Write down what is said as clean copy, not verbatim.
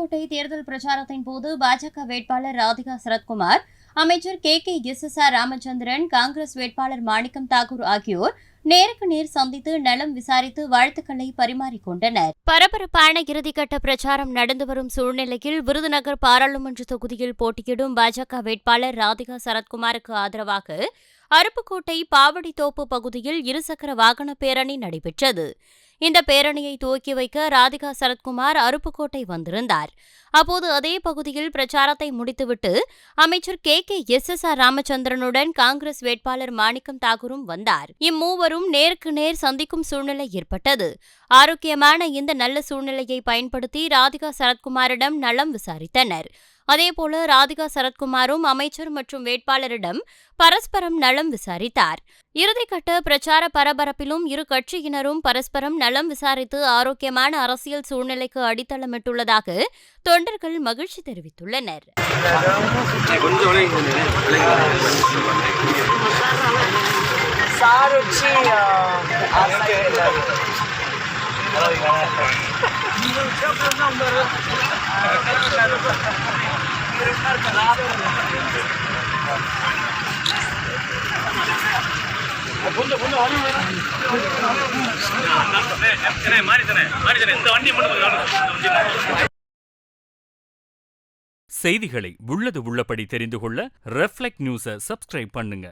அருப்புக்கோட்டை தேர்தல் பிரச்சாரத்தின் போது பாஜக வேட்பாளர் ராதிகா சரத்குமார், அமைச்சர் KKSSR ராமச்சந்திரன், காங்கிரஸ் வேட்பாளர் மாணிக்கம் தாக்கூர் ஆகியோர் நேருக்கு நேர் சந்தித்து நலம் விசாரித்து வாழ்த்துக்களை பரிமாறிக்கொண்டனர். பரபரப்பான இறுதிக்கட்ட பிரச்சாரம் நடந்து வரும் சூழ்நிலையில் விருதுநகர் பாராளுமன்ற தொகுதியில் போட்டியிடும் பாஜக வேட்பாளர் ராதிகா சரத்குமாருக்கு ஆதரவாக அருப்புக்கோட்டை பாவடித்தோப்பு பகுதியில் இருசக்கர வாகன பேரணி நடைபெற்றது. இந்த பேரணியை துவக்கி வைக்க ராதிகா சரத்குமார் அருப்புக்கோட்டை வந்திருந்தார். அப்போது அதே பகுதியில் பிரச்சாரத்தை முடித்துவிட்டு அமைச்சர் KKSSR ராமச்சந்திரனுடன் காங்கிரஸ் வேட்பாளர் மாணிக்கம் தாக்கூரும் வந்தார். இம்மூவரும் நேருக்கு நேர் சந்திக்கும் சூழ்நிலை ஏற்பட்டது. ஆரோக்கியமான இந்த நல்ல சூழ்நிலையை பயன்படுத்தி ராதிகா சரத்குமாரிடம் நலம் விசாரித்தனர். அதேபோல ராதிகா சரத்குமாரும் அமைச்சர் மற்றும் வேட்பாளரிடம் பரஸ்பரம் நலம் விசாரித்தார். இறுதிக்கட்ட பிரச்சார பரபரப்பிலும் இரு கட்சியினரும் பரஸ்பரம் நலம் விசாரித்து ஆரோக்கியமான அரசியல் சூழ்நிலைக்கு அடித்தளமிட்டுள்ளதாக தொண்டர்கள் மகிழ்ச்சி தெரிவித்துள்ளனர். செய்திகளை உள்ளது உள்ளபடி தெரிந்து கொள்ள ரெஃப்ளெக்ட் நியூஸை சப்ஸ்கிரைப் பண்ணுங்க.